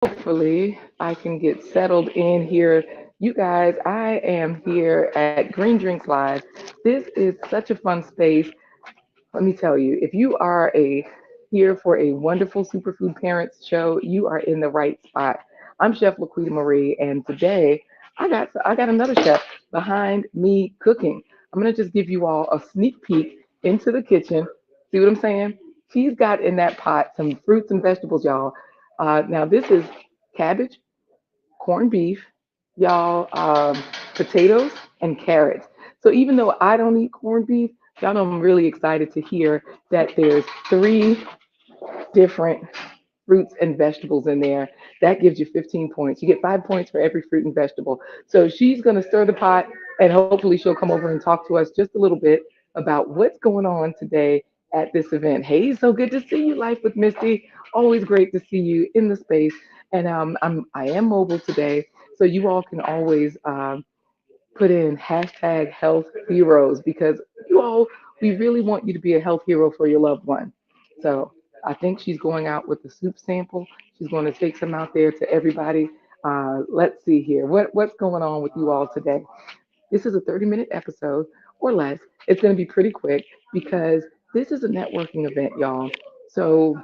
Hopefully, I can get settled in here. You guys, I am here at Green Drinks Live. This is such a fun space. Let me tell you, if you are a here for a wonderful superfood parents show, you are in the right spot. I'm Chef LaQuita Marie, and today I got another chef behind me cooking. I'm gonna just give you all a sneak peek into the kitchen. See what I'm saying? She's got in that pot some fruits and vegetables, y'all. Now this is cabbage, corned beef, y'all, potatoes, and carrots. So even though I don't eat corned beef, y'all know I'm really excited to hear that there's three different fruits and vegetables in there. That gives you 15 points. You get 5 points for every fruit and vegetable. So she's going to stir the pot and hopefully she'll come over and talk to us just a little bit about what's going on today at this event. Hey, so good to see you, Life with Misty. Always great to see you in the space. And I am mobile today, so you all can always put in hashtag health heroes because you all, we really want you to be a health hero for your loved one. So I think she's going out with the soup sample. She's going to take some out there to everybody. Let's see here. What's going on with you all today? This is a 30-minute episode or less. It's going to be pretty quick because this is a networking event, y'all. So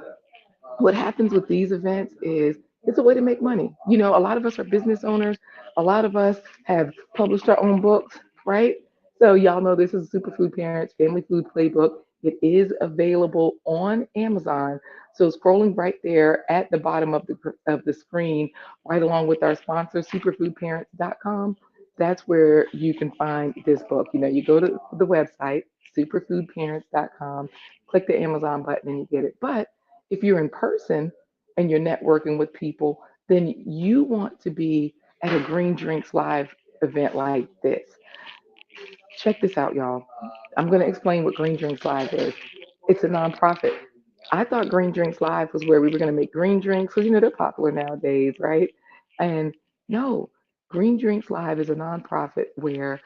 what happens with these events is it's a way to make money. You know, a lot of us are business owners. A lot of us have published our own books, right? So y'all know this is Superfood Parents Family Food Playbook. It is available on Amazon. So scrolling right there at the bottom of the screen, right along with our sponsor, superfoodparents.com, that's where you can find this book. You know, you go to the website, superfoodparents.com, click the Amazon button, and you get it. But if you're in person and you're networking with people, then you want to be at a Green Drinks Live event like this. Check this out, y'all. I'm going to explain what Green Drinks Live is. It's a nonprofit. I thought Green Drinks Live was where we were going to make green drinks because, you know, they're popular nowadays, right? And no, Green Drinks Live is a nonprofit where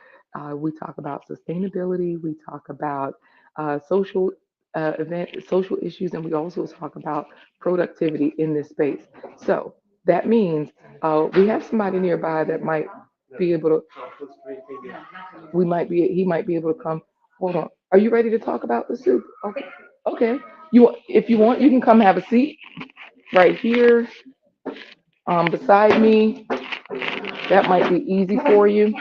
we talk about sustainability, we talk about social issues, and we also talk about productivity in this space. So that means we have somebody nearby that might be able to, he might be able to come. Hold on. Are you ready to talk about the soup? Okay. Okay. If you want, you can come have a seat right here, beside me. That might be easy for you.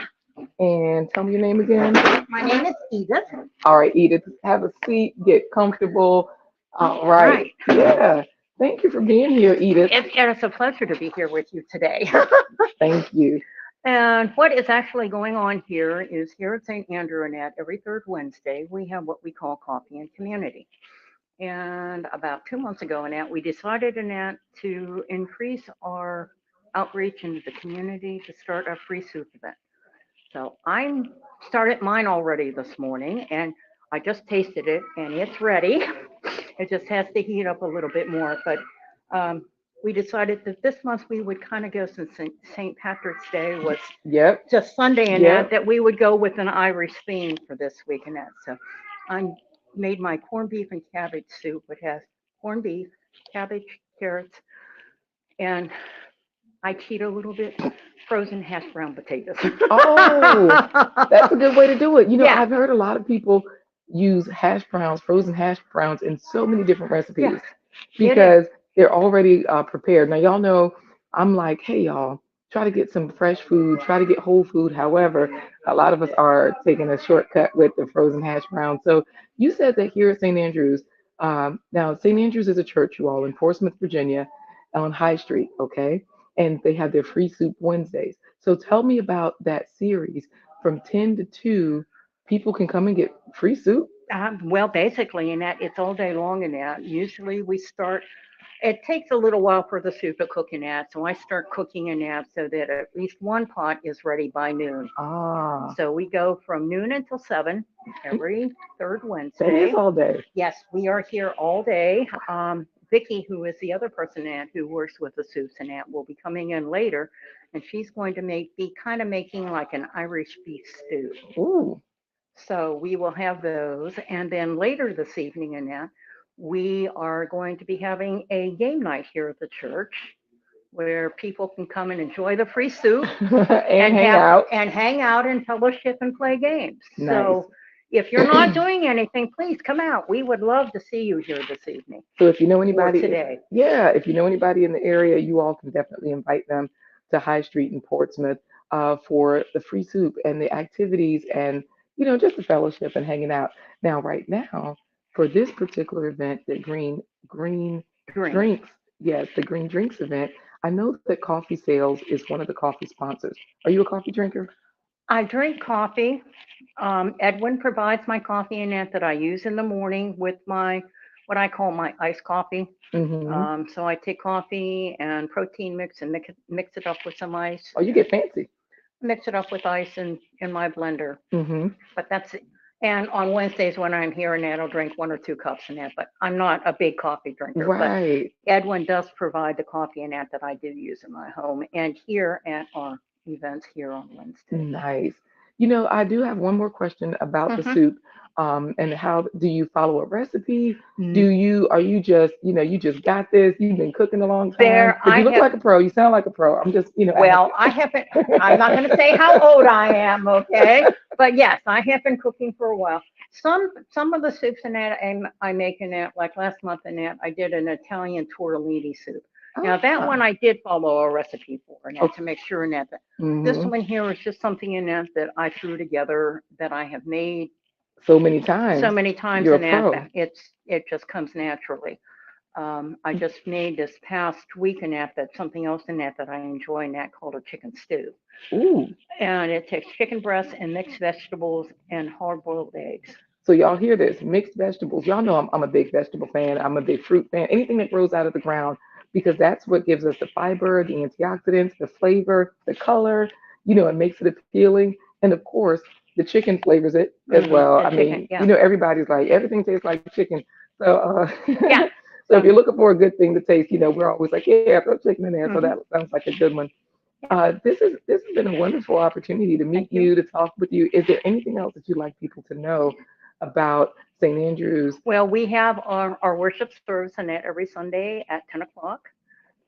And tell me your name again. My name is Edith. All right, Edith, have a seat, get comfortable. All All right. right. Yeah. Thank you for being here, Edith. It's a pleasure to be here with you today. Thank you. And what is actually going on here is here at St. Andrew and at every third Wednesday, we have what we call Coffee and Community. And about 2 months ago, Annette, we decided, Annette, to increase our outreach into the community to start a free soup event. So I started mine already this morning and I just tasted it and it's ready. It just has to heat up a little bit more. But um, we decided that this month we would kind of go since St. Patrick's Day was Yep. just Sunday and Yep. that we would go with an Irish theme for this week and that. So I made my corned beef and cabbage soup. It has corned beef, cabbage, carrots, and I cheat a little bit, frozen hash brown potatoes. Oh, that's a good way to do it. You know, Yeah, I've heard a lot of people use hash browns, frozen hash browns, in so many different recipes yes, it is. because they're already prepared. Now, y'all know I'm like, hey, y'all, try to get some fresh food, try to get whole food. However, a lot of us are taking a shortcut with the frozen hash brown. So you said that here at St. Andrews, now St. Andrews is a church, you all, in Portsmouth, Virginia, on High Street, okay? And they have their free soup Wednesdays. So tell me about that series from 10 to 2. People can come and get free soup. Well, basically, in that it's all day long in that. Usually we start, it takes a little while for the soup to cook in that. So I start cooking in that so that at least one pot is ready by noon. Ah, So we go from noon until 7 every third that is Wednesday. all day. Yes, we are here all day. Vicky, who is the other person that who works with the soups and that, will be coming in later, and she's going to be kind of making like an Irish beef stew. Ooh, So we will have those, and then later this evening, in that we are going to be having a game night here at the church. where people can come and enjoy the free soup And and hang out. hang out and fellowship and play games. Nice. So if you're not doing anything, please come out. We would love to see you here this evening So if you know or anybody, today. yeah, if you know anybody in the area, you all can definitely invite them to High Street in Portsmouth for the free soup and the activities and just the fellowship and hanging out. Now, right now, for this particular event, the Green Drinks. Drinks, yes, the Green Drinks event, I know that Coffee Sales is one of the coffee sponsors. Are you a coffee drinker? I drink coffee. Edwin provides my coffee in it that I use in the morning with my what I call my iced coffee. Mm-hmm. So I take coffee and protein mix and mix it up with some ice. Oh, you get fancy. Mix it up with ice in my blender. Mm-hmm. But that's it. And on Wednesdays when I'm here and that, I'll drink 1 or 2 cups in that. But I'm not a big coffee drinker. But Right. Edwin does provide the coffee in that I do use in my home and here at our events here on Wednesdays. Nice. I do have one more question about the Hmm. soup. And how do you follow a recipe? Are you just, you just got this? You've been cooking a long time? There, Because I you look have. like a pro. You sound like a pro. I'm just, Well, I haven't. I'm not going to say how old I am, okay? But yes, I have been cooking for a while. Some of the soups in that I make in that, like last month in that, I did an Italian tortellini soup. Now that Ah, one I did follow a recipe for in that okay. to make sure in that. This Hmm. one here is just something in that I threw together that I have made So many so times. many times You're a in that pro. it just comes naturally. I just made this past week in that's something else in that I enjoy in that called a chicken stew. Ooh. And it takes chicken breast and mixed vegetables and hard boiled eggs. So y'all hear this? Mixed vegetables. Y'all know I'm a big vegetable fan. I'm a big fruit fan. Anything that grows out of the ground because that's what gives us the fiber, the antioxidants, the flavor, the color. It makes it appealing. And of course, the chicken flavors it as well. The I chicken, mean, yeah, everybody's like everything tastes like chicken. So, yeah. so if So, you're looking for a good thing to taste, we're always like, yeah, throw chicken in there. So that hmm, sounds like a good one. yeah. This has been a wonderful opportunity to meet Thank you. you, to talk with you. Is there anything else that you'd like people to know about St. Andrews? Well, we have our worship service in it every Sunday at 10 o'clock.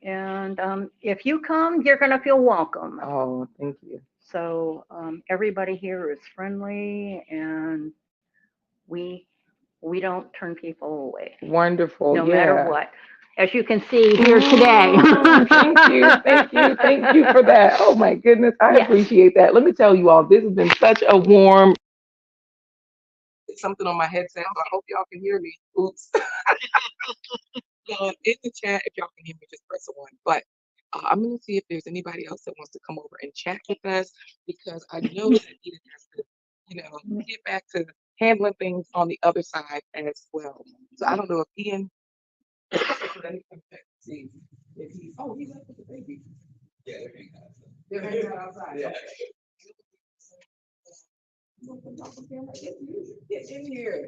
And if you come, you're going to feel welcome. Oh, thank you. So everybody here is friendly, and we we don't turn people away, Wonderful. no matter Yeah. what. As you can see here today. Mm, thank you. Thank you. Thank you for that. Oh my goodness. I Yes. appreciate that. Let me tell you all, this has been such a warm something on my headset. I hope y'all can hear me. Oops. In the chat, if y'all can hear me, just press a one. But I'm going to see if there's anybody else that wants to come over and chat with us because I know that Eden has to, get back to handling things on the other side as well. So I don't know if Ian, let me come back and see if he's, oh, he's up with the baby. Yeah, they're hanging out outside. Yeah. Get in here.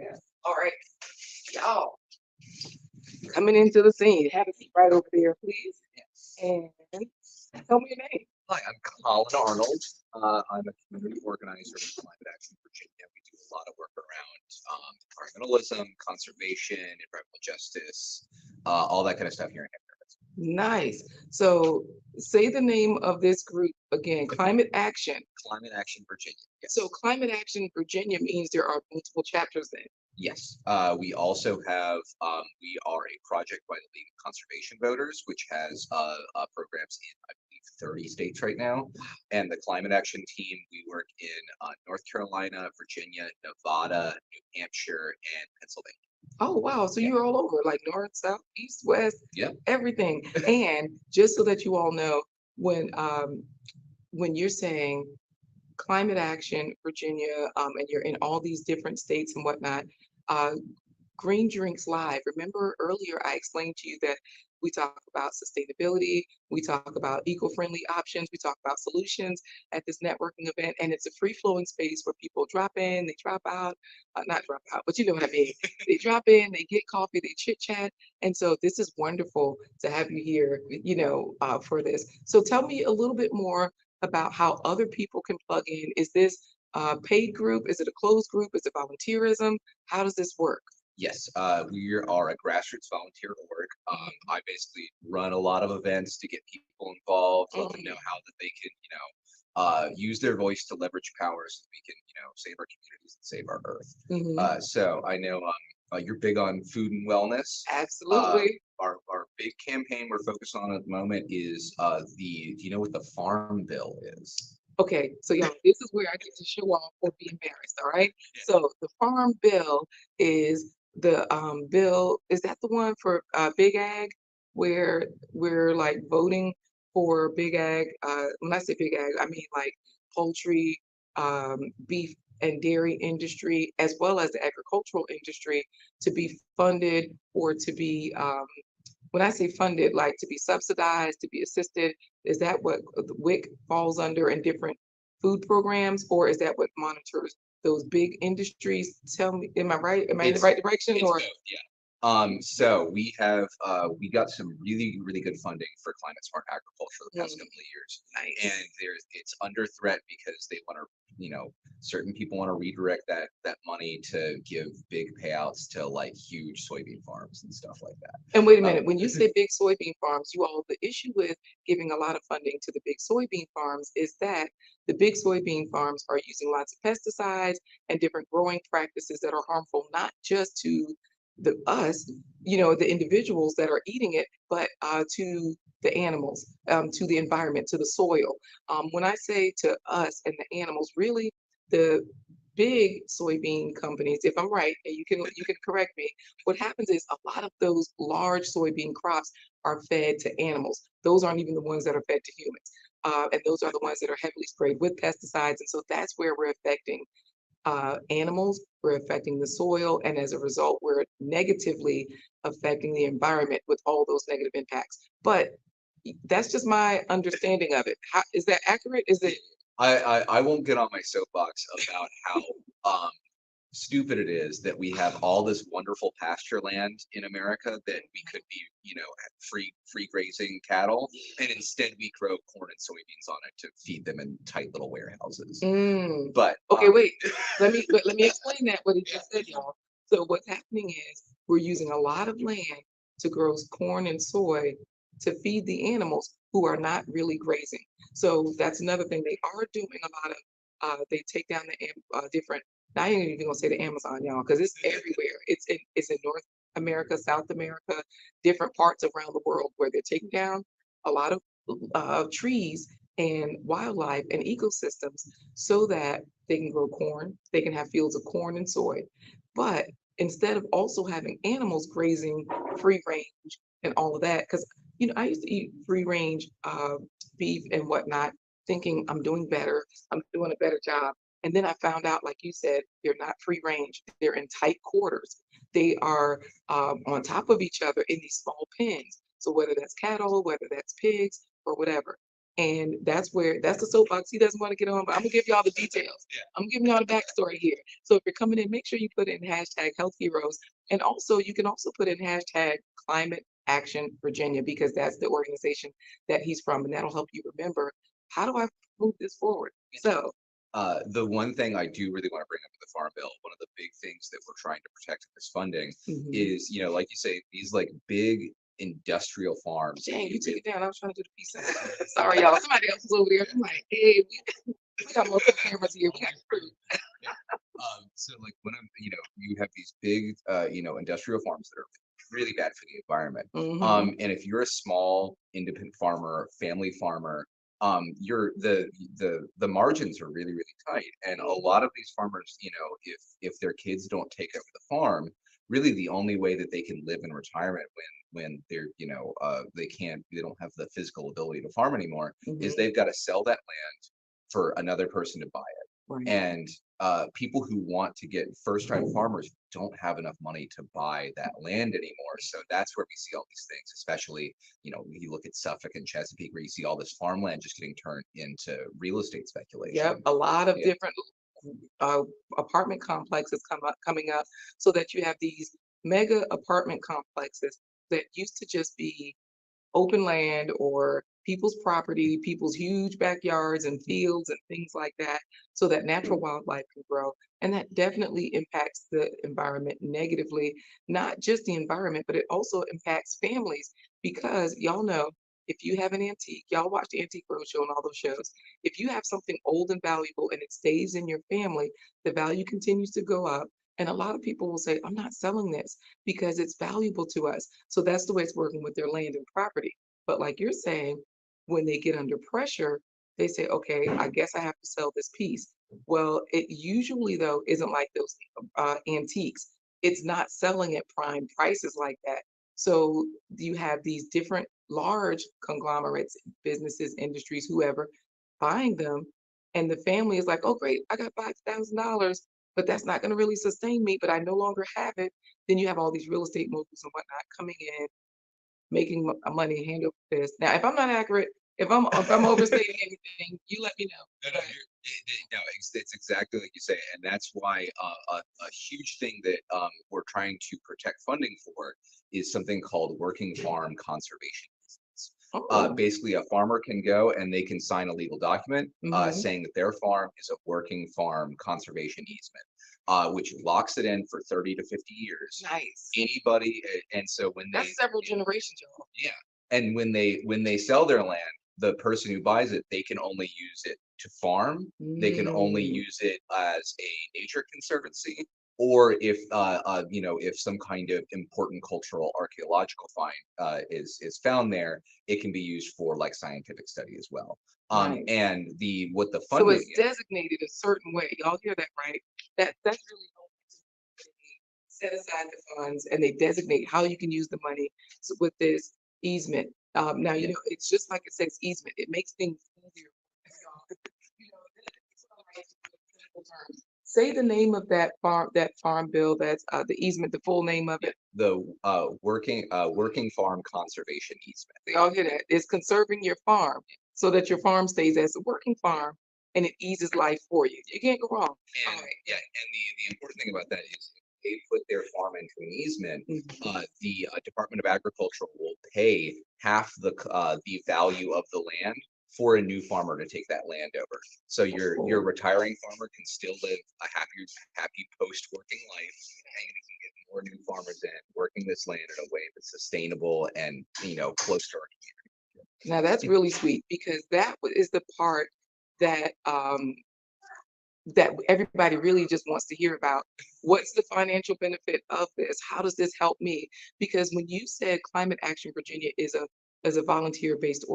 All right, y'all coming into the scene. Have a seat right over there, please. And tell me your name. Hi, I'm Colin Arnold. I'm a community organizer with Climate Action Virginia. We do a lot of work around environmentalism, conservation, environmental justice, all that kind of stuff here in Hampton. Nice. So say the name of this group again, Climate Action. Climate Action Virginia. Yes. So Climate Action Virginia means there are multiple chapters then. Yes. We also have, we are a project by the League of Conservation Voters, which has programs in, I believe, 30 states right now. And the Climate Action team, we work in North Carolina, Virginia, Nevada, New Hampshire, and Pennsylvania. Oh wow, so Yeah. you're all over, like north, south, east, west, Yeah. everything. And just so that you all know, when you're saying Climate Action Virginia, and you're in all these different states and whatnot, uh, Green Drinks Live. Remember earlier I explained to you that we talk about sustainability, we talk about eco-friendly options, we talk about solutions at this networking event, and it's a free-flowing space where people drop in, they drop out, not drop out, but you know what I mean. They drop in, they get coffee, they chit chat, and so this is wonderful to have you here, for this. So tell me a little bit more about how other people can plug in. Is this a paid group? Is it a closed group? Is it volunteerism? How does this work? Yes, we are a grassroots volunteer org. I basically run a lot of events to get people involved, let them know Mhm. how that they can, use their voice to leverage power so that we can, save our communities and save our earth. Mhm. So I know you're big on food and wellness. Absolutely. Our big campaign we're focused on at the moment is do you know what the Farm Bill is? Okay, so y'all, this is where I get to show off or be embarrassed, all right? Yeah. So the Farm Bill is the bill, is that the one for Big Ag where we're like voting for Big Ag? When I say Big Ag, I mean like poultry, beef and dairy industry, as well as the agricultural industry to be funded or to be when I say funded, like to be subsidized, to be assisted, is that what the WIC falls under in different food programs, or is that what monitors those big industries? Tell me, am I right? Am I in the It's right direction? it's Or both, yeah. So we got some really, really good funding for climate smart agriculture the past Mm, couple of years. nice. And it's under threat because they want to, certain people want to redirect that money to give big payouts to like huge soybean farms and stuff like that. And wait a Uh, minute, when you say big soybean farms, you all, the issue with giving a lot of funding to the big soybean farms is that the big soybean farms are using lots of pesticides and different growing practices that are harmful, not just to the us, the individuals that are eating it, but to the animals, to the environment, to the soil. When I say to us and the animals, really the big soybean companies, if I'm right, and you can correct me, what happens is a lot of those large soybean crops are fed to animals. Those aren't even the ones that are fed to humans. And those are the ones that are heavily sprayed with pesticides. And so that's where we're affecting animals, we're affecting the soil, and as a result, we're negatively affecting the environment with all those negative impacts. But that's just my understanding of it. How, is that accurate? Is it? I won't get on my soapbox about how stupid it is that we have all this wonderful pasture land in America that we could be, free grazing cattle, and instead we grow corn and soybeans on it to feed them in tight little warehouses. Mm. But Okay, wait. Let me explain that what he just said, y'all. So what's happening is we're using a lot of land to grow corn and soy to feed the animals who are not really grazing. So that's another thing. They are doing a lot of they take down the different. Now I ain't even gonna say the Amazon, y'all, because it's everywhere. It's in North America, South America, different parts around the world where they're taking down a lot of trees and wildlife and ecosystems so that they can grow corn, they can have fields of corn and soy. But instead of also having animals grazing free range and all of that, because I used to eat free range beef and whatnot, thinking I'm doing better, I'm doing a better job. And then I found out, like you said, they're not free range, they're in tight quarters. They are on top of each other in these small pens. So whether that's cattle, whether that's pigs, or whatever. And that's the soapbox he doesn't want to get on, but I'm gonna give y'all the details. yeah, I'm giving y'all the backstory here. So if you're coming in, make sure you put in hashtag health heroes. And also you can also put in hashtag climate action Virginia, because that's the organization that he's from, and that'll help you remember, how do I move this forward? So the one thing I do really want to bring up with the Farm Bill, one of the big things that we're trying to protect in this funding mhm. is, like you say, these like big industrial farms. Dang, you took it down. I was trying to do the piece. Sorry, y'all. Somebody else was over there. I'm like, hey, we got multiple cameras here. We got crew. Yeah. So like when you have these big, industrial farms that are really bad for the environment. Hmm. And if you're a small independent farmer, family farmer, you're the margins are really, really tight. And a lot of these farmers, if their kids don't take over the farm, really the only way that they can live in retirement when they're, they don't have the physical ability to farm anymore, is Hmm. they've got to sell that land for another person to buy it. Right. And people who want to get first-time farmers don't have enough money to buy that land anymore. So that's where we see all these things, especially, you look at Suffolk and Chesapeake, where you see all this farmland just getting turned into real estate speculation. Yep. A lot of Yeah. different uh, apartment complexes coming up, so that you have these mega apartment complexes that used to just be open land or people's property, people's huge backyards and fields and things like that, so that natural wildlife can grow. And that definitely impacts the environment negatively, not just the environment, but it also impacts families because y'all know if you have an antique, y'all watch the Antique Roadshow and all those shows. If you have something old and valuable and it stays in your family, the value continues to go up. And a lot of people will say, I'm not selling this because it's valuable to us. So that's the way it's working with their land and property. But like you're saying, when they get under pressure, they say, okay, I guess I have to sell this piece. Well, it usually, though, isn't like those antiques. It's not selling at prime prices like that. So you have these different large conglomerates, businesses, industries, whoever, buying them. And the family is like, oh, great, I got $5,000, but that's not going to really sustain me, but I no longer have it. Then you have all these real estate moguls and whatnot coming in, making money hand over fist. Now, if I'm not accurate, if I'm overstating anything, you let me know. No, no, no, it's exactly like you say, and that's why a huge thing that we're trying to protect funding for is something called working farm conservation easements. Oh, Basically, a farmer can go and they can sign a legal document saying that their farm is a working farm conservation easement, which locks it in for 30 to 50 years. nice. Anybody, and so when they That's several generations, y'all. yeah, and when they sell their land, the person who buys it, they can only use it to farm. They can only Mm, use it as a nature conservancy, or if you know, if some kind of important cultural archaeological find is found there, it can be used for like scientific study as well. nice. And the what the So funding it's is. designated a certain way. Y'all hear that, right? That's really helpful. They set aside the funds and they designate how you can use the money with this easement. Now, you know, it's just like it says easement. It makes things easier. You know, it's all right to put simple terms. Say the name of that farm bill, that's the easement, the full name of it. The working farm conservation easement. Y'all hear that? It's conserving your farm so that your farm stays as a working farm and it eases life for you. You can't go wrong. All And right. yeah, and the important thing about that is if they put their farm into an easement, the Department of Agriculture will pay half the value of the land for a new farmer to take that land over. So your retiring farmer can still live a happy post-working life, and we can get more new farmers in working this land in a way that's sustainable and close to our Now that's really sweet because is the part that that everybody really just wants to hear about. What's the financial benefit of this? How does this help me? Because when you said Climate Action Virginia is a volunteer-based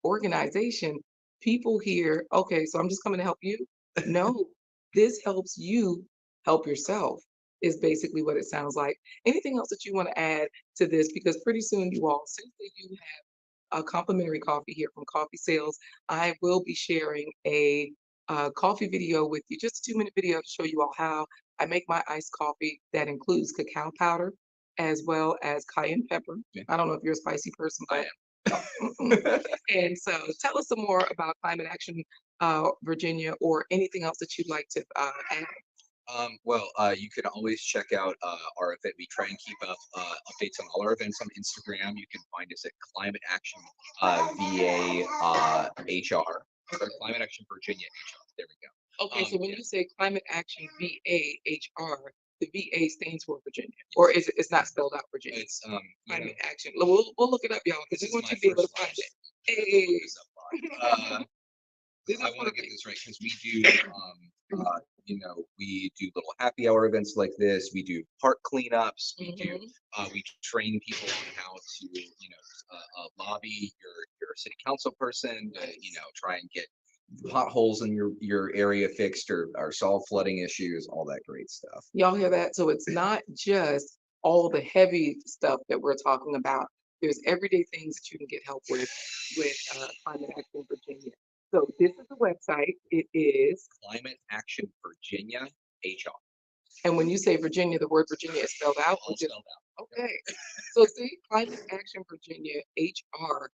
organization, people hear, okay, so I'm just coming to help you. No, this helps you help yourself, is basically what it sounds like. Anything else that you want to add to this? Because pretty soon you all, since they do have a complimentary coffee here from Coffee Sales, I will be sharing a coffee video with you, just a 2-minute video to show you all how I make my iced coffee that includes cacao powder as well as cayenne pepper. Yeah. I don't know if you're a spicy person, I but and so tell us some more about Climate Action Virginia or anything else that you'd like to add. Well, you can always check out our event. We try and keep up updates on all our events on Instagram. You can find us at Climate Action VA HR or Climate Action Virginia HR. There we go. Okay, so when you say Climate Action VAHR, the VA stands for Virginia, or is it's not spelled out Virginia? It's Climate Action. We'll look it up, y'all, because we want you to be able to find it. Hey. I want to get this right because we do, we do little happy hour events like this. We do park cleanups. We train people on how to, lobby your city council person to, try and get potholes in your area fixed or solve flooding issues, all that great stuff. Y'all hear that? So it's not just all the heavy stuff that we're talking about. There's everyday things that you can get help with Climate Action Virginia. So this is the website. It is Climate Action Virginia HR. And when you say Virginia, the word Virginia is spelled out? All spelled out. Okay. So see, Climate Action Virginia HR.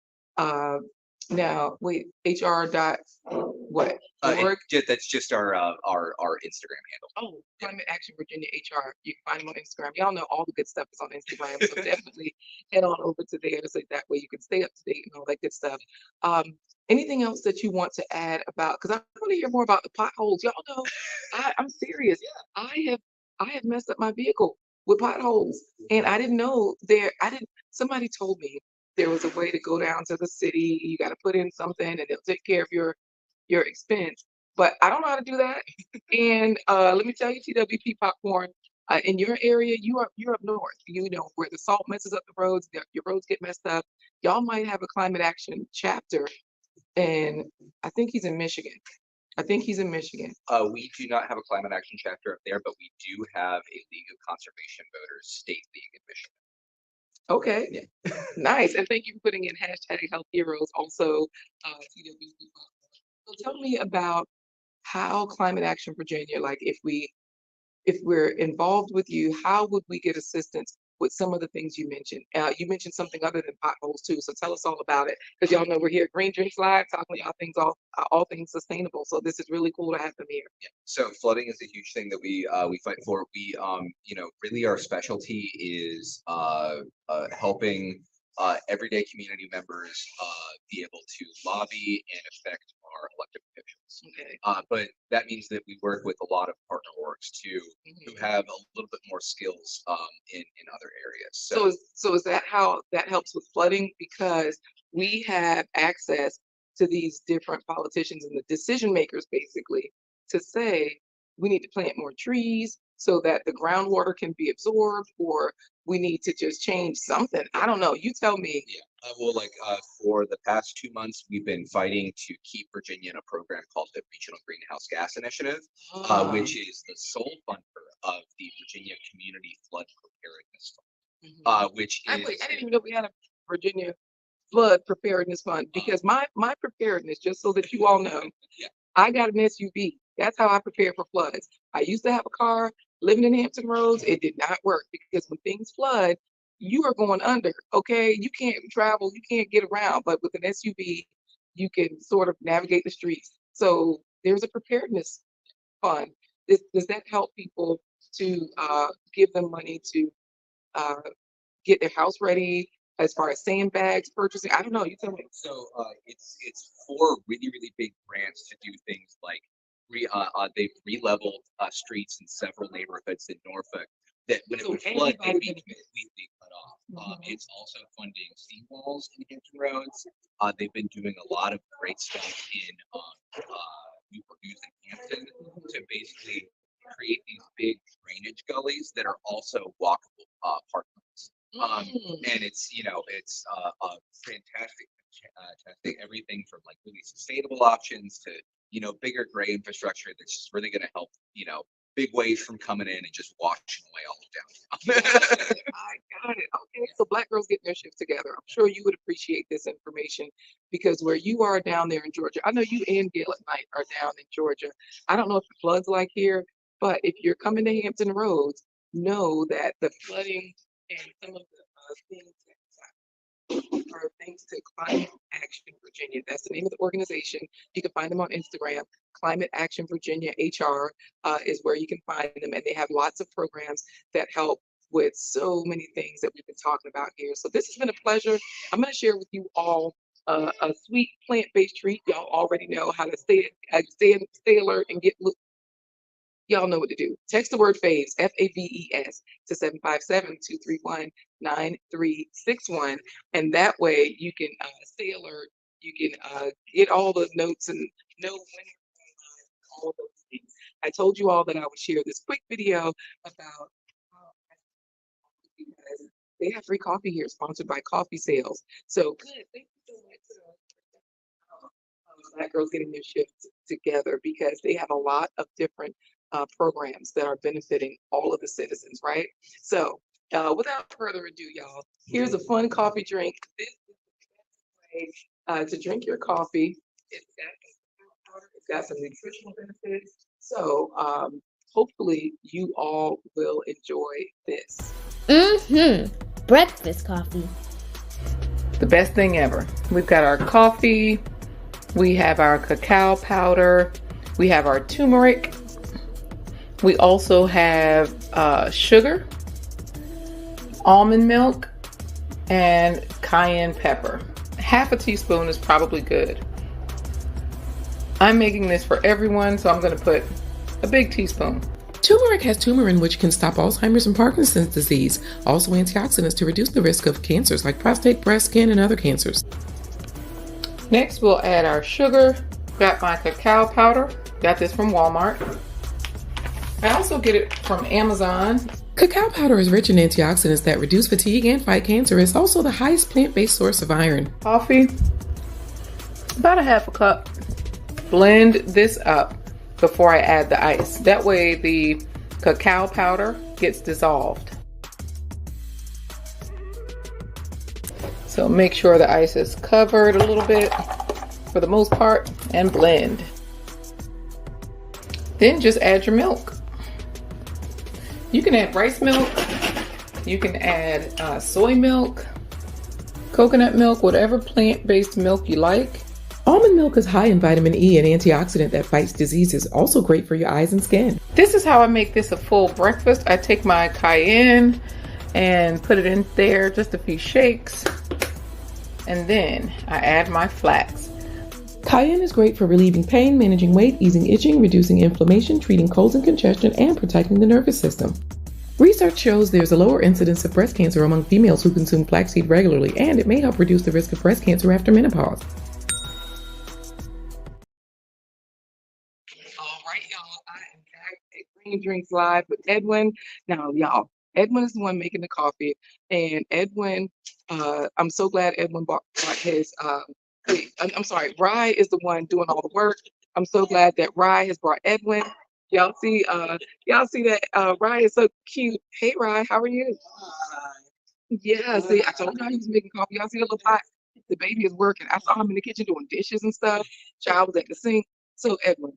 Now, wait, HR dot what? Org? That's just our Instagram handle. Oh, Climate Action Virginia HR. You can find them on Instagram. Y'all know all the good stuff is on Instagram, so definitely head on over to there so that way you can stay up to date and all that good stuff. Anything else that you want to add about? Because I want to hear more about the potholes. Y'all know, I'm serious. I have messed up my vehicle with potholes, and I didn't know there. Somebody told me there was a way to go down to the city. You got to put in something, and they'll take care of your expense. But I don't know how to do that. And let me tell you, TWP Popcorn, in your area, you're up north. You know where the salt messes up the roads, your roads get messed up. Y'all might have a climate action chapter, and I think he's in Michigan. We do not have a climate action chapter up there, but we do have a League of Conservation Voters state league in Michigan. Okay, Yeah. Nice. And thank you for putting in hashtag Health Heroes, also TWP. So tell me about how Climate Action Virginia, like if we're involved with you, how would we get assistance with some of the things you mentioned? You mentioned something other than potholes too, so tell us all about it. Because y'all know we're here at Green Drinks Live talking about all things sustainable. So this is really cool to have them here. Yeah. So flooding is a huge thing that we fight for. We really our specialty is helping everyday community members be able to lobby and affect our elected officials. Okay. But that means that we work with a lot of partner orgs too, who have a little bit more skills in other areas. So is that how that helps with flooding? Because we have access to these different politicians and the decision makers basically to say we need to plant more trees so that the groundwater can be absorbed, or we need to just change something. I don't know. You tell me. Yeah. For the past 2 months, we've been fighting to keep Virginia in a program called the Regional Greenhouse Gas Initiative, which is the sole funder of the Virginia Community Flood Preparedness Fund, which is. I didn't even know we had a Virginia Flood Preparedness Fund, because my preparedness, just so that you all know, I got an SUV. That's how I prepare for floods. I used to have a car living in Hampton Roads. It did not work because when things flood, you are going under. Okay, you can't travel, you can't get around, but with an SUV, you can sort of navigate the streets. So there's a preparedness fund. Does that help people to give them money to get their house ready as far as sandbags purchasing? I don't know. You tell me. So it's for really, really big grants to do things like they've re-leveled streets in several neighborhoods in Norfolk that when it would flood, they'd be completely cut off. It's also funding seawalls in Hampton Roads. They've been doing a lot of great stuff in Newport News and Hampton to basically create these big drainage gullies that are also walkable parklands. And it's fantastic, testing everything from like really sustainable options to bigger gray infrastructure that's just really going to help big waves from coming in and just washing away all of downtown. I got it. Okay, so Black girls getting their shit together. I'm sure you would appreciate this information, because where you are down there in Georgia, I know you and Gail at night are down in Georgia. I don't know if the flood's like here, but if you're coming to Hampton Roads, know that the flooding and some of the things are thanks to Climate Action Virginia. That's the name of the organization. You can find them on Instagram. Climate Action Virginia HR is where you can find them, and they have lots of programs that help with so many things that we've been talking about here. So this has been a pleasure. I'm going to share with you all a sweet plant-based treat. Y'all already know how to stay alert and get. Y'all know what to do. Text the word FAVES, FAVES, to 757-231-9361. And that way you can stay alert. You can get all the notes and know when all those things. I told you all that I would share this quick video about because they have free coffee here, sponsored by Coffee Sales. So good. Thank you so much. Black girls getting their shifts together, because they have a lot of different programs that are benefiting all of the citizens, right? So without further ado, y'all, here's a fun coffee drink. This is the best way to drink your coffee. It's got some nutritional benefits. So hopefully you all will enjoy this. Breakfast coffee. The best thing ever. We've got our coffee. We have our cacao powder. We have our turmeric. We also have sugar, almond milk, and cayenne pepper. Half a teaspoon is probably good. I'm making this for everyone, so I'm going to put a big teaspoon. Turmeric has turmeric, which can stop Alzheimer's and Parkinson's disease. Also antioxidants to reduce the risk of cancers like prostate, breast, skin, and other cancers. Next, we'll add our sugar. Got my cacao powder. Got this from Walmart. I also get it from Amazon. Cacao powder is rich in antioxidants that reduce fatigue and fight cancer. It's also the highest plant-based source of iron. Coffee, about a half a cup. Blend this up before I add the ice. That way the cacao powder gets dissolved. So make sure the ice is covered a little bit for the most part and blend. Then just add your milk. You can add rice milk, you can add soy milk, coconut milk, whatever plant-based milk you like. Almond milk is high in vitamin E, an antioxidant that fights diseases, also great for your eyes and skin. This is how I make this a full breakfast. I take my cayenne and put it in there, just a few shakes, and then I add my flax. Cayenne is great for relieving pain, managing weight, easing itching, reducing inflammation, treating colds and congestion, and protecting the nervous system. Research shows there's a lower incidence of breast cancer among females who consume flaxseed regularly, and it may help reduce the risk of breast cancer after menopause. All right, y'all, I am back at Green Drinks Live with Edwin. Now, y'all, Edwin is the one making the coffee, and Edwin, I'm so glad Edwin brought his, I'm sorry, Rye is the one doing all the work. I'm so glad that Rye has brought Edwin. Y'all see that Rye is so cute. Hey, Rye, how are you? Yeah, see, I told y'all he was making coffee. Y'all see the little pot? The baby is working. I saw him in the kitchen doing dishes and stuff. Child was at the sink. So, Edwin,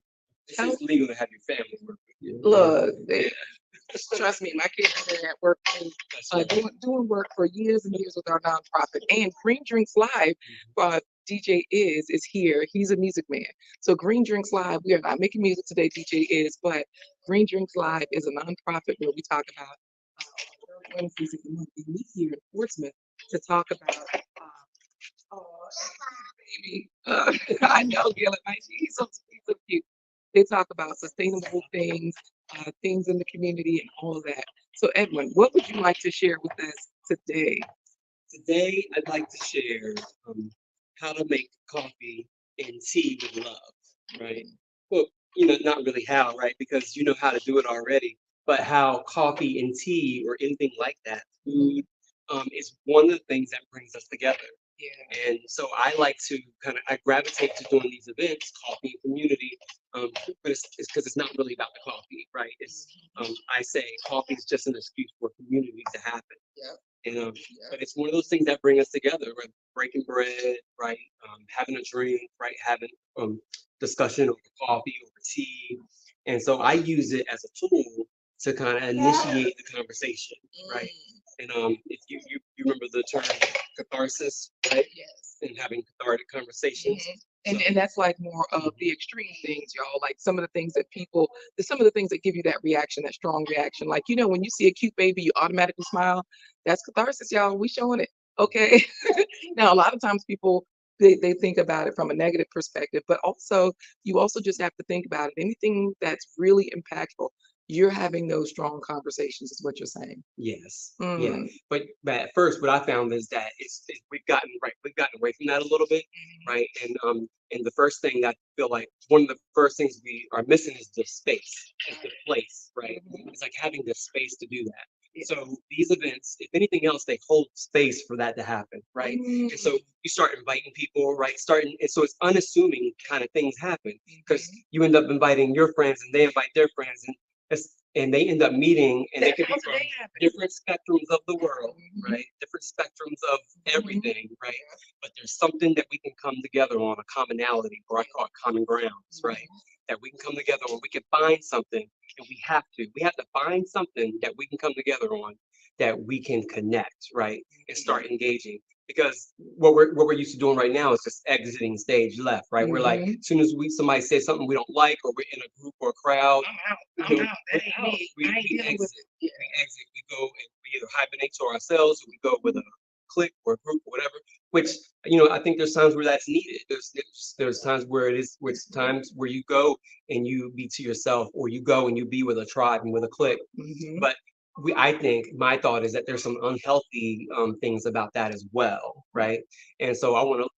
This is legal to have your family work with you. look, trust me, my kids have been at work and doing work for years and years with our nonprofit. And Green Drinks Live, DJ is here. He's a music man. So Green Drinks Live, we are not making music today, DJ is, but Green Drinks Live is a nonprofit where we talk about Wednesdays of the month. We meet here in Portsmouth to talk about oh, baby. I know, Gil, he's so sweet, so cute. They talk about sustainable things, things in the community, and all of that. So, Edwin, what would you like to share with us today? Today, I'd like to share how to make coffee and tea with love, right? Well, not really how, right? Because you know how to do it already, but how coffee and tea or anything like that, food, is one of the things that brings us together. Yeah. And so I like to I gravitate to doing these events, coffee and community, but it's because it's not really about the coffee, right? It's I say coffee is just an excuse for community to happen. Yep. And but it's one of those things that bring us together, right? Breaking bread, right? Having a drink, right? Having discussion over coffee, over tea, and so I use it as a tool to kind of initiate the conversation, right? And if you remember the term catharsis, right? Yes. And having cathartic conversations. And that's like more of the extreme things, y'all. Like some of the things that give you that reaction, that strong reaction. Like, when you see a cute baby, you automatically smile. That's catharsis, y'all. We showing it. Okay. Now, a lot of times people they think about it from a negative perspective, but you also just have to think about it. Anything that's really impactful, you're having those strong conversations, is what you're saying. Yes. Mm. Yeah. But at first, what I found is that we've gotten away from that a little bit, right? And the first thing I feel like one of the first things we are missing is the space, is the place, right? It's like having the space to do that. Yeah. So these events, if anything else, they hold space for that to happen, right? And so you start inviting people, right? And so it's unassuming kind of things happen because you end up inviting your friends and they invite their friends and they end up meeting and they could be from different spectrums of the world, right? Different spectrums of everything, right? But there's something that we can come together on, a commonality, or I call it common grounds, right? That we can come together on. We can find something, and we have to find something that we can come together on, that we can connect, right? And start engaging. Because what we're used to doing right now is just exiting stage left, right? We're like, Mhm. as soon as somebody says something we don't like, or we're in a group or a crowd, I'm out. you I'm know, out. That ain't me. we I ain't dealing with exit. it. We exit. We go and we either hibernate to ourselves, or we go with a clique or a group or whatever. Which, I think there's times where that's needed. There's times where it's times where you go and you be to yourself, or you go and you be with a tribe and with a clique. Mhm. But I think my thought is that there's some unhealthy things about that as well, right? And so I want to,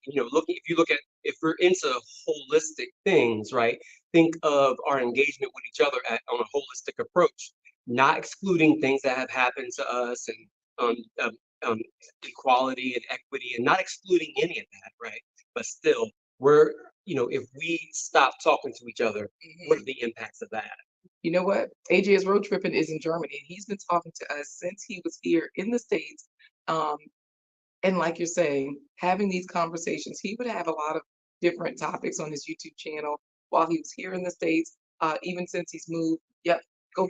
if we're into holistic things, right? Think of our engagement with each other on a holistic approach, not excluding things that have happened to us, and um, um, um, equality and equity, and not excluding any of that, right? But still, if we stop talking to each other, what are the impacts of that? You know what? AJ's road tripping is in Germany, and he's been talking to us since he was here in the States. Um, and like you're saying, having these conversations, he would have a lot of different topics on his YouTube channel while he was here in the States, even since he's moved. Yep, go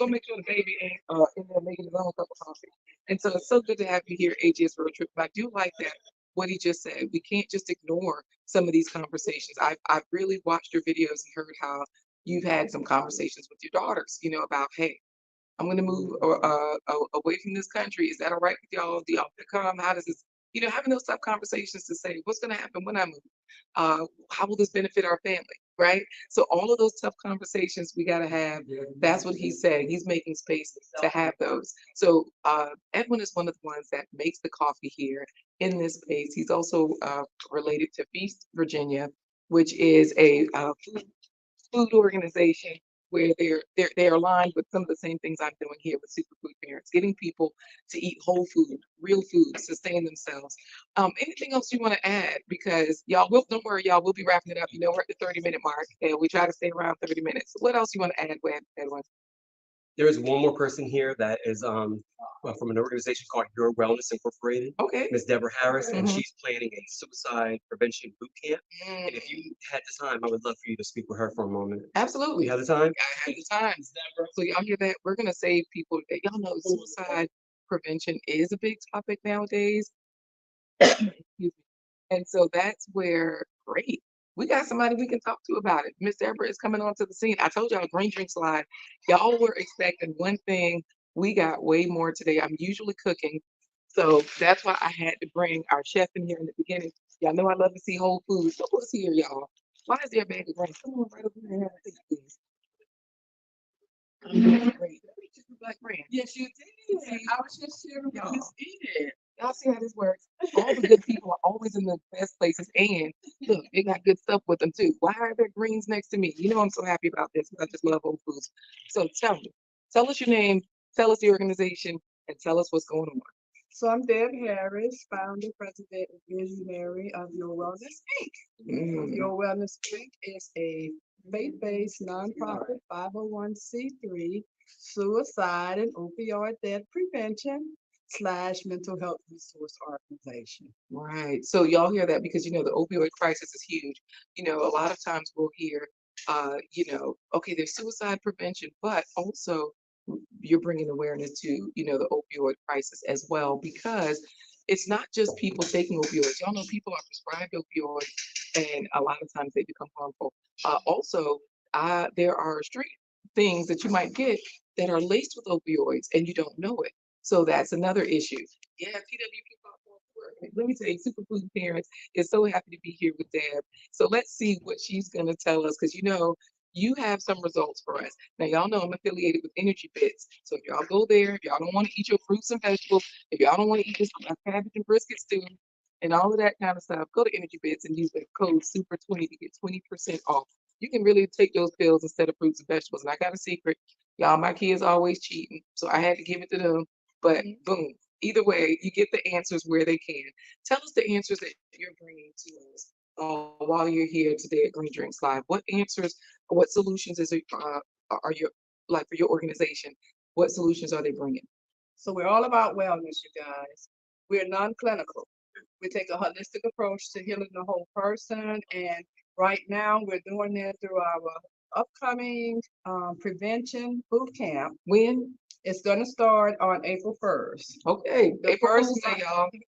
make sure the baby ain't in there making his own cup of coffee. And so it's so good to have you here, AJ's road trip. But I do like that what he just said. We can't just ignore some of these conversations. I've really watched your videos and heard how you've had some conversations with your daughters, about, hey, I'm going to move away from this country. Is that all right with y'all? Do y'all want to come? How does this, having those tough conversations to say, what's going to happen when I move? How will this benefit our family? Right. So all of those tough conversations we got to have. That's what he's saying. He's making space to have those. So Edwin is one of the ones that makes the coffee here in this space. He's also related to Feast Virginia, which is a food organization where they're aligned with some of the same things I'm doing here with Superfood Parents, getting people to eat whole food, real food, sustain themselves. Anything else you want to add? Because don't worry, y'all, we'll be wrapping it up. We're at the 30-minute mark, and we try to stay around 30 minutes. What else you want to add, Edwin? There is one more person here that is from an organization called Your Wellness Incorporated. Okay. Miss Deborah Harris, and Mhm. she's planning a suicide prevention boot camp. And if you had the time, I would love for you to speak with her for a moment. Absolutely. You have the time? I have the time. So y'all hear that? We're gonna save people. Y'all know suicide prevention is a big topic nowadays. Excuse me. And so that's where, great, we got somebody we can talk to about it. Miss Deborah is coming onto the scene. I told y'all Green Drinks Live. Y'all were expecting one thing. We got way more today. I'm usually cooking. So that's why I had to bring our chef in here in the beginning. Y'all know I love to see whole foods. So what's here, y'all? Why is there a bag of greens? Come on, right over here and have a seat, please. Great. Black brand. Yes, you did. See, I was just sharing y'all. Y'all see how this works? All the good people are always in the best places. And look, they got good stuff with them too. Why are there greens next to me? I'm so happy about this because I just love Whole Foods. So tell us your name, tell us the organization, and tell us what's going on. So I'm Deb Harris, founder, president, and visionary of Your Wellness Inc. Your Wellness Inc. is a faith-based nonprofit 501c3 suicide and opioid death prevention / mental health resource organization. Right. So y'all hear that because the opioid crisis is huge. A lot of times we'll hear, okay, there's suicide prevention, but also you're bringing awareness to, the opioid crisis as well, because it's not just people taking opioids. Y'all know people are prescribed opioids, and a lot of times they become harmful. Also, there are street things that you might get that are laced with opioids, and you don't know it. So that's another issue. Yeah, PWP. Let me tell you, Superfood Parents is so happy to be here with Deb. So let's see what she's going to tell us, because you have some results for us. Now, y'all know I'm affiliated with Energy Bits. So if y'all go there, if y'all don't want to eat your fruits and vegetables, if y'all don't want to eat this cabbage and brisket stew and all of that kind of stuff, go to Energy Bits and use the code SUPER20 to get 20% off. You can really take those pills instead of fruits and vegetables. And I got a secret. Y'all, my kids always cheating. So I had to give it to them. But boom. Either way, you get the answers where they can. Tell us the answers that you're bringing to us while you're here today at Green Drinks Live. What answers, what solutions are your, like, for your organization? What solutions are they bringing? So we're all about wellness, you guys. We're non-clinical. We take a holistic approach to healing the whole person. And right now we're doing that through our upcoming prevention boot camp. When? It's gonna start on April 1st. Okay, The April first Fool's Day, Mon- y'all. the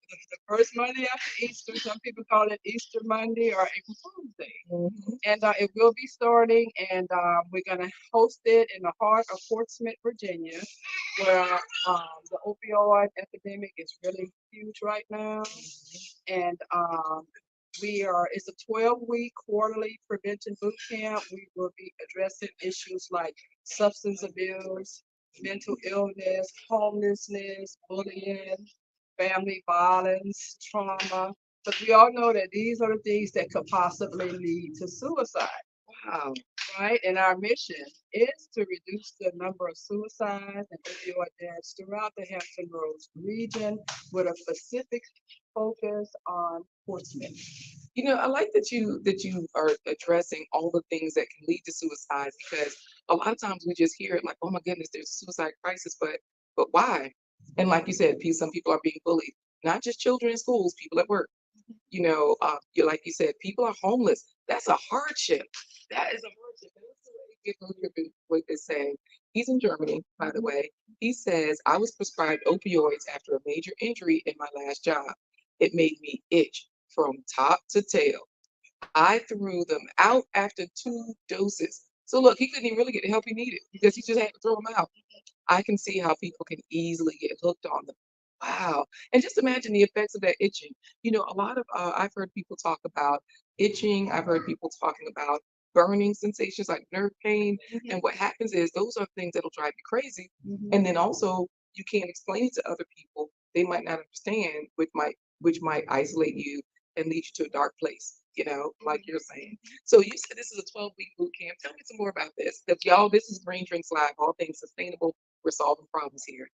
first Monday after Easter. Some people call it Easter Monday or April Fool's Day. Mhm. And it will be starting, and we're gonna host it in the heart of Portsmouth, Virginia, where the opioid epidemic is really huge right now. And it's a 12-week quarterly prevention boot camp. We will be addressing issues like substance abuse, mental illness, homelessness, bullying, family violence, trauma. But we all know that these are the things that could possibly lead to suicide. Wow. Right? And our mission is to reduce the number of suicides and opioid deaths throughout the Hampton Roads region with a specific focus on Portsmouth. You know, I like that you are addressing all the things that can lead to suicide because a lot of times we just hear it like, oh my goodness, there's a suicide crisis, but why? And like you said, some people are being bullied, not just children in schools, people at work. You know, like you said, people are homeless. That's a hardship. That is a hardship. And that's the way Git what is saying. He's in Germany, by the way. He says, I was prescribed opioids after a major injury in my last job. It made me itch from top to tail. I threw them out after 2 doses. So look, he couldn't even really get the help he needed because he just had to throw them out. I can see how people can easily get hooked on them. Wow. And just imagine the effects of that itching. You know, a lot of, I've heard people talk about itching. I've heard people talking about burning sensations like nerve pain. And what happens is those are things that'll drive you crazy. And then also you can't explain it to other people. They might not understand, which might isolate you and lead you to a dark place, like you're saying. So you said this is a 12-week boot camp. Tell me some more about this. Because y'all, this is Green Drinks Live, all things sustainable. We're solving problems here.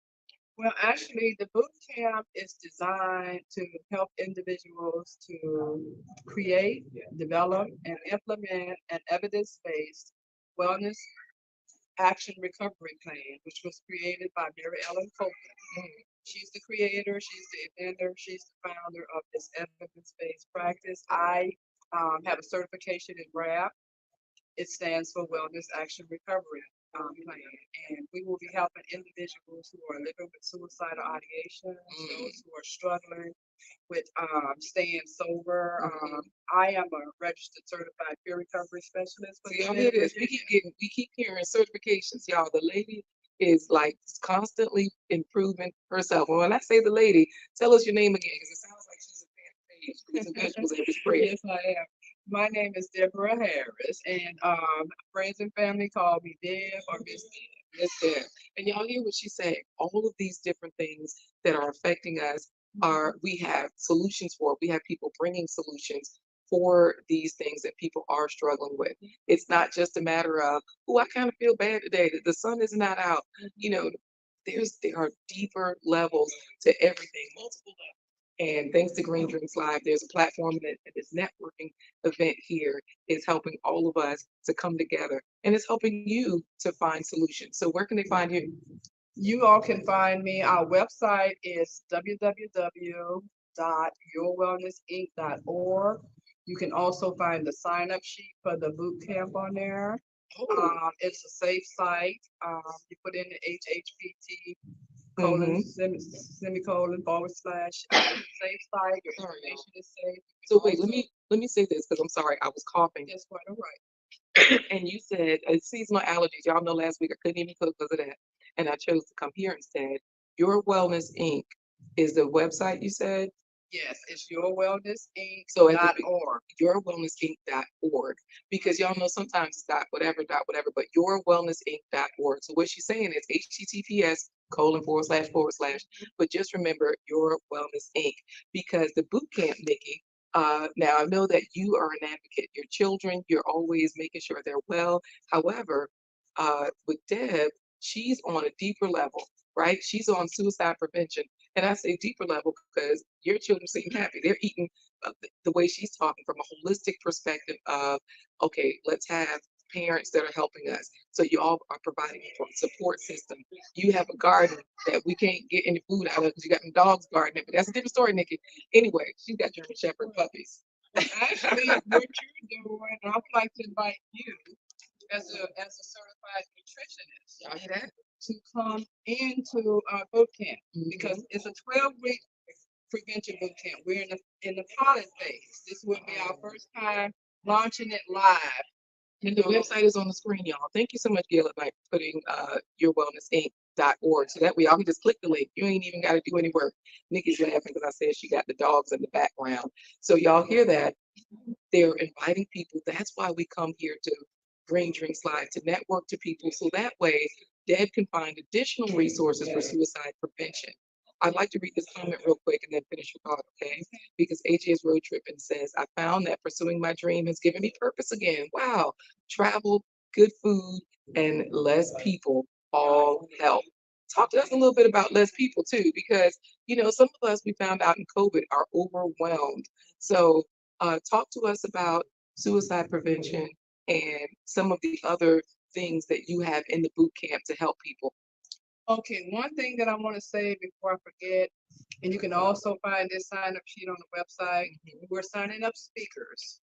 Well, actually, the boot camp is designed to help individuals to create, develop, and implement an evidence-based wellness action recovery plan, which was created by Mary Ellen Copeland. She's the creator, she's the inventor, she's the founder of this evidence-based practice. I have a certification in RAP. It stands for Wellness Action Recovery Plan. And we will be helping individuals who are living with suicidal ideation, those who are struggling with staying sober. I am a registered certified peer recovery specialist for So the y'all state hear of this? We Virginia. keep hearing certifications, y'all. The lady is like constantly improving herself. And when I say the lady, tell us your name again, because it sounds like she's a fan of page, fruits and vegetables every spread. Yes, I am. My name is Deborah Harris, and friends and family call me Deb or Miss Deb. Yes, there. And y'all hear what she's saying. All of these different things that are affecting us are we have solutions for. We have people bringing solutions for these things that people are struggling with. It's not just a matter of, oh, I kind of feel bad today that the sun is not out. You know, there are deeper levels to everything, multiple levels. And thanks to Green Drinks Live, there's a platform that this networking event here is helping all of us to come together and it's helping you to find solutions. So where can they find you? You all can find me. Our website is www.yourwellnessinc.org. You can also find the sign-up sheet for the boot camp on there. It's a safe site. You put in the HHPT colon semicolon / safe site. Your information is safe. So wait, let me say this because I'm sorry, I was coughing. That's quite all right. And you said seasonal allergies. Y'all know last week I couldn't even cook because of that. And I chose to come here instead. Your Wellness Inc. is the website you said? Yes, it's yourwellnessinc.org. So at yourwellnessinc.org. Because y'all know sometimes it's dot whatever, but yourwellnessinc.org. So what she's saying is https:// but just remember Your Wellness Inc. Because the boot camp, Nikki, now I know that you are an advocate. Your children, you're always making sure they're well. However, with Deb, she's on a deeper level, right? She's on suicide prevention. And I say deeper level because your children seem happy. They're eating the way she's talking from a holistic perspective of, okay, let's have parents that are helping us. So you all are providing a support system. You have a garden that we can't get any food out of because you got some dogs gardening, but that's a different story, Nikki. Anyway, she's got German Shepherd puppies. Actually, what you're doing, I would like to invite you as a certified nutritionist. Y'all hear that? to come into our boot camp because it's a 12-week prevention boot camp. We're in the pilot phase. This will be our first time launching it live. And the website is on the screen, y'all. Thank you so much, Gail, by putting yourwellnessinc.org. So that way y'all can just click the link. You ain't even got to do any work. Nikki's laughing because I said she got the dogs in the background. So y'all hear that? They're inviting people. That's why we come here to Green Drinks Live, to network to people. So that way Deb can find additional resources for suicide prevention. I'd like to read this comment real quick and then finish your thought, okay? Because AJ is road tripping says, I found that pursuing my dream has given me purpose again. Wow. Travel, good food, and less people all help. Talk to us a little bit about less people too, because some of us we found out in COVID are overwhelmed. So talk to us about suicide prevention and some of the other things that you have in the boot camp to help people. Okay, one thing that I want to say before I forget, and you can also find this sign-up sheet on the website. We're signing up speakers.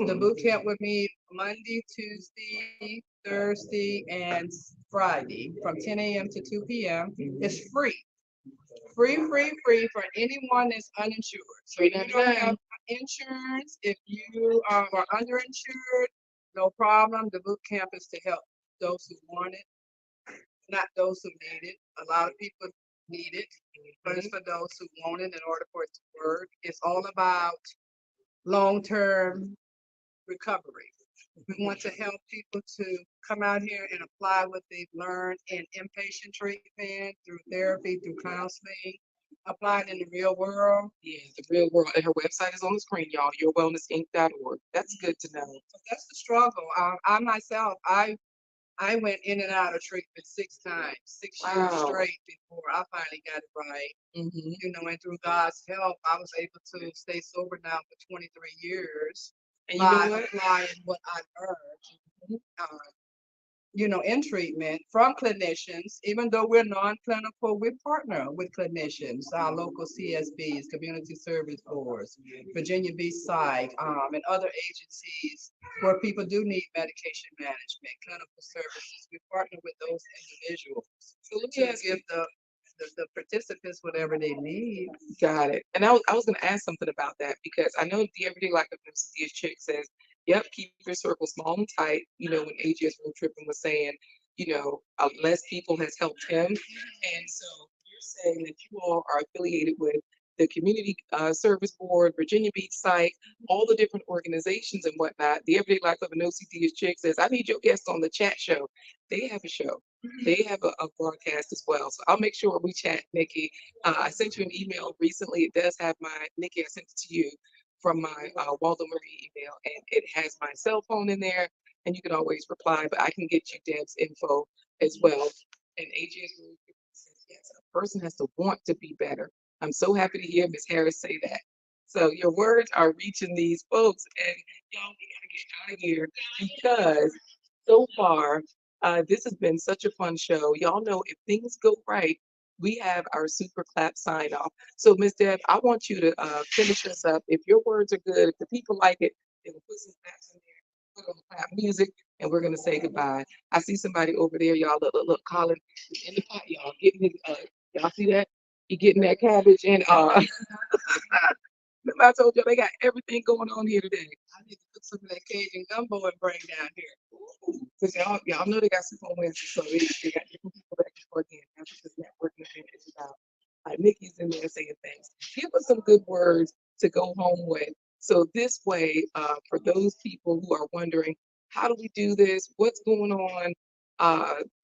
The boot camp will meet Monday, Tuesday, Thursday, and Friday from 10 a.m. to 2 p.m. It's free. Free for anyone that's uninsured. So if you don't have insurance, if you are underinsured, no problem. The boot camp is to help those who want it, not those who need it. A lot of people need it, but it's for those who want it in order for it to work. It's all about long-term recovery. We want to help people to come out here and apply what they've learned in inpatient treatment, through therapy, through counseling, apply it in the real world. Yeah, the real world. And her website is on the screen, y'all, yourwellnessinc.org. That's good to know. So that's the struggle. I myself, I went in and out of treatment 6 times, 6 years straight before I finally got it right. And through God's help, I was able to stay sober now for 23 years. And by applying what I learned, in treatment from clinicians. Even though we're non-clinical, we partner with clinicians, our local CSBs, community service boards, Virginia Beach Psych, and other agencies where people do need medication management, clinical services. We partner with those individuals. So let me give the participants whatever they need. Got it. And I was going to ask something about that because I know the Everyday Life of MCS chick says, yep, keep your circle small and tight. When AGS Road Tripping was saying, less people has helped him. And so you're saying that you all are affiliated with the Community Service Board, Virginia Beach Psych, all the different organizations and whatnot. The Everyday Life of an OCDS chick says, I need your guest on the chat show. They have a show. They have a broadcast as well. So I'll make sure we chat, Nikki. I sent you an email recently. It does have Nikki, I sent it to you from my Waldo Marie email, and it has my cell phone in there, and you can always reply, but I can get you Deb's info as well. And AJ says, yes, a person has to want to be better. I'm so happy to hear Ms. Harris say that. So your words are reaching these folks, and y'all, we gotta get out of here because so far, this has been such a fun show. Y'all know if things go right, we have our super clap sign off. So, Miss Deb, I want you to finish us up. If your words are good, if the people like it, they will put some claps in there, put on clap music, and we're gonna say goodbye. I see somebody over there, y'all. Look, Colin is in the pot, y'all. Getting his, y'all see that? He getting that cabbage and remember I told you they got everything going on here today. I need to put some of that Cajun gumbo and bring down here. Because y'all know they got some on Wednesday, so they got different people that can plug in. That's what this networking event is about. Nikki's in there saying things. Give us some good words to go home with. So this way, for those people who are wondering, how do we do this? What's going on?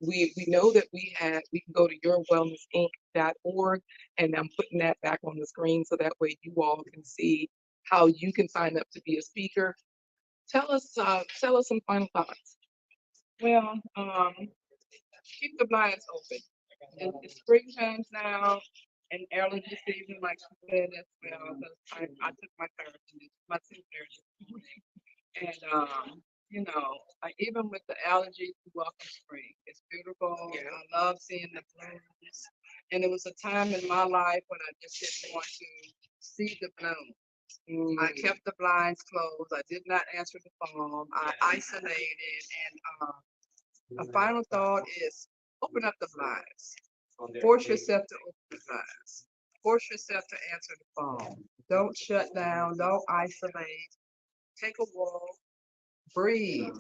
We know that we can go to yourwellnessinc.org, and I'm putting that back on the screen so that way you all can see how you can sign up to be a speaker. Tell us some final thoughts. Well, keep the blinds open. It's springtime now, and early this season, like she said as well, because I took my therapy, my 2 therapy, and even with the allergies, we welcome spring. It's beautiful. I love seeing the blooms, and it was a time in my life when I just didn't want to see the bloom. I kept the blinds closed. I did not answer the phone. I isolated, and a final thought is Open up the blinds. Force yourself to open the blinds. Force yourself to answer the phone. Don't shut down. Don't isolate. Take a walk. Breathe.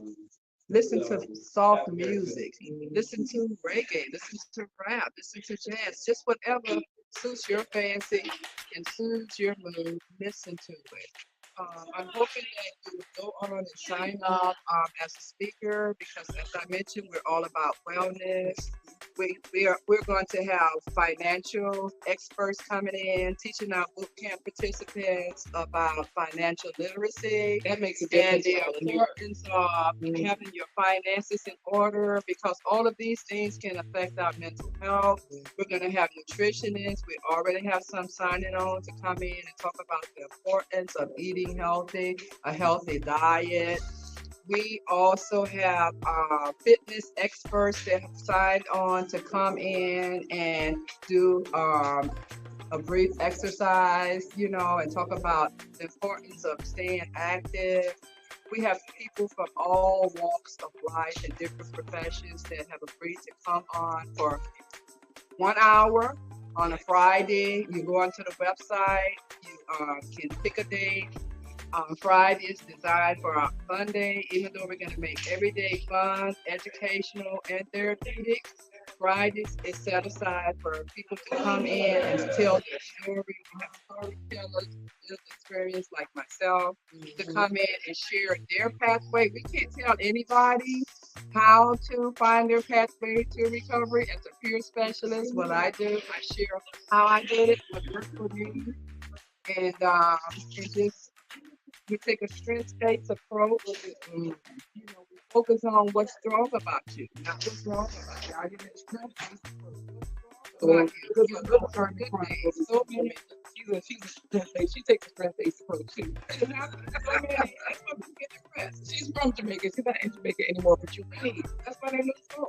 Listen to soft music. Listen to reggae. Listen to rap. Listen to jazz. Just whatever suits your fancy and suits your mood. Listen to it. I'm hoping that you will go on and sign up as a speaker because, as I mentioned, we're all about wellness. We're going to have financial experts coming in, teaching our boot camp participants about financial literacy That makes a and difference. the importance of having your finances in order because all of these things can affect our mental health. We're going to have nutritionists. We already have some signing on to come in and talk about the importance of eating healthy, a healthy diet. We also have fitness experts that have signed on to come in and do a brief exercise, and talk about the importance of staying active. We have people from all walks of life and different professions that have agreed to come on for 1 hour on a Friday. You go onto the website, you can pick a date. Friday is designed for our fun day, even though we're going to make every day fun, educational, and therapeutic. Fridays is set aside for people to come in and tell their story. We have storytellers, lived experience like myself, to come in and share their pathway. We can't tell anybody how to find their pathway to recovery. As a peer specialist, what I do, I share how I did it, what worked for me, and just we take a strength-based approach. We focus on what's strong about you, not what's wrong about you. I give it a strength-based approach. What's wrong about you? Good days. So many. She takes a strength-based approach too. That's why people get depressed. She's from Jamaica. She's not in Jamaica anymore, but you're right. That's why they look slow.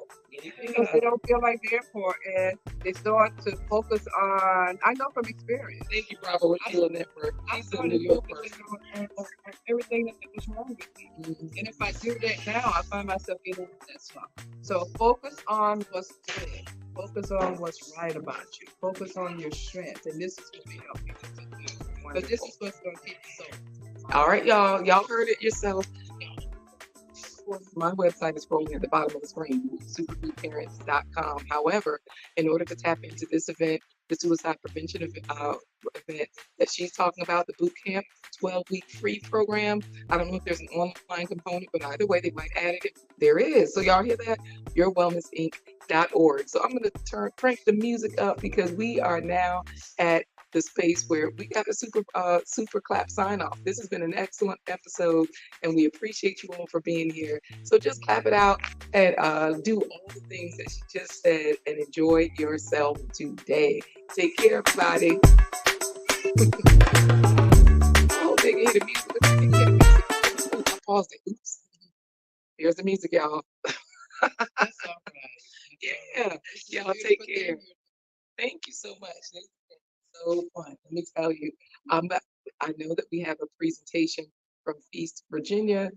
Because they don't feel like they're important. They start to focus on. I know from experience. Thank you, Bravo, with Healing Network. I She's in started New York focusing first. on everything that was wrong with me. And if I do that now, I find myself getting into that slump. So focus on what's good. Focus on what's right about you. Focus on your strengths. And this is what we help you to do. But this is what's going to keep you sober. All right, y'all. Y'all heard it yourself. My website is scrolling at the bottom of the screen, superfoodparents.com. However, in order to tap into this event, the suicide prevention event that she's talking about, the boot camp 12-week free program, I don't know if there's an online component, but either way, they might add it. There is. So y'all hear that? YourWellnessInc.org. So I'm going to crank the music up because we are now at the space where we got a super clap sign off. This has been an excellent episode, and we appreciate you all for being here. So just clap it out and do all the things that she just said and enjoy yourself today. Take care, everybody. Oh, they can hear the music. They can hear the music. Ooh, I paused it. Oops. Here's the music, y'all. That's all right. Yeah, y'all take care. Thank you so much. So fun. Let me tell you, I know that we have a presentation from East Virginia